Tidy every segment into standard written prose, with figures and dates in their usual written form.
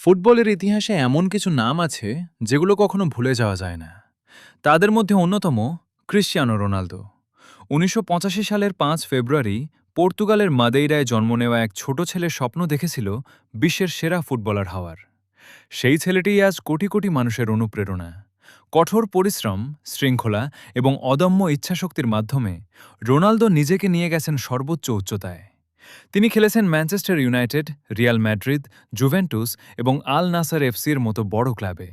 ফুটবলের ইতিহাসে এমন কিছু নাম আছে যেগুলো কখনো ভুলে যাওয়া যায় না। তাদের মধ্যে অন্যতম ক্রিশ্চিয়ানো রোনালদো। ১৯৮৫ সালের ৫ ফেব্রুয়ারি পর্তুগালের মাদেইরায় জন্ম নেওয়া এক ছোট ছেলের স্বপ্ন দেখেছিল বিশ্বের সেরা ফুটবলার হওয়ার। সেই ছেলেটিই আজ কোটি কোটি মানুষের অনুপ্রেরণা। কঠোর পরিশ্রম, শৃঙ্খলা এবং অদম্য ইচ্ছাশক্তির মাধ্যমে রোনালদো নিজেকে নিয়ে গেছেন সর্বোচ্চ উচ্চতায়। তিনি খেলেছেন ম্যানচেস্টার ইউনাইটেড, রিয়াল ম্যাড্রিদ, জুভেন্টুস এবং আল নাসার এফসির মতো বড় ক্লাবে।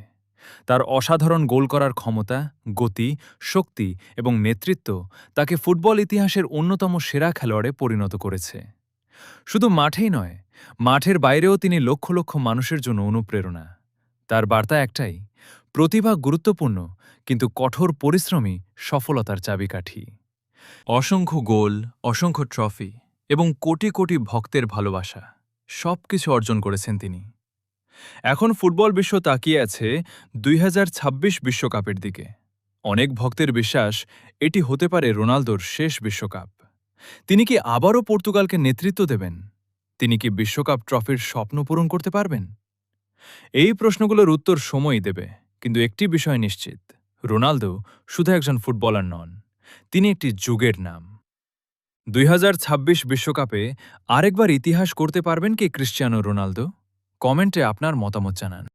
তার অসাধারণ গোল করার ক্ষমতা, গতি, শক্তি এবং নেতৃত্ব তাকে ফুটবল ইতিহাসের অন্যতম সেরা খেলোয়াড়ে পরিণত করেছে। শুধু মাঠেই নয়, মাঠের বাইরেও তিনি লক্ষ লক্ষ মানুষের জন্য অনুপ্রেরণা। তার বার্তা একটাই: প্রতিভা গুরুত্বপূর্ণ, কিন্তু কঠোর পরিশ্রমই সফলতার চাবিকাঠি। অসংখ্য গোল, অসংখ্য ট্রফি এবং কোটি কোটি ভক্তের ভালোবাসা সবকিছু অর্জন করেছেন তিনি। এখন ফুটবল বিশ্ব তাকিয়ে আছে ২০২৬ বিশ্বকাপের দিকে। অনেক ভক্তের বিশ্বাস এটি হতে পারে রোনালদোর শেষ বিশ্বকাপ। তিনি কি আবারও পর্তুগালকে নেতৃত্ব দেবেন? তিনি কি বিশ্বকাপ ট্রফির স্বপ্ন পূরণ করতে পারবেন? এই প্রশ্নগুলোর উত্তর সময়ই দেবে, কিন্তু একটি বিষয় নিশ্চিত: রোনালদো শুধু একজন ফুটবলার নন, তিনি একটি যুগের নাম। ২০২৬ বিশ্বকাপে আরেকবার ইতিহাস করতে পারবেন কি ক্রিশ্চিয়ানো রোনালদো? কমেন্টে আপনার মতামত জানান।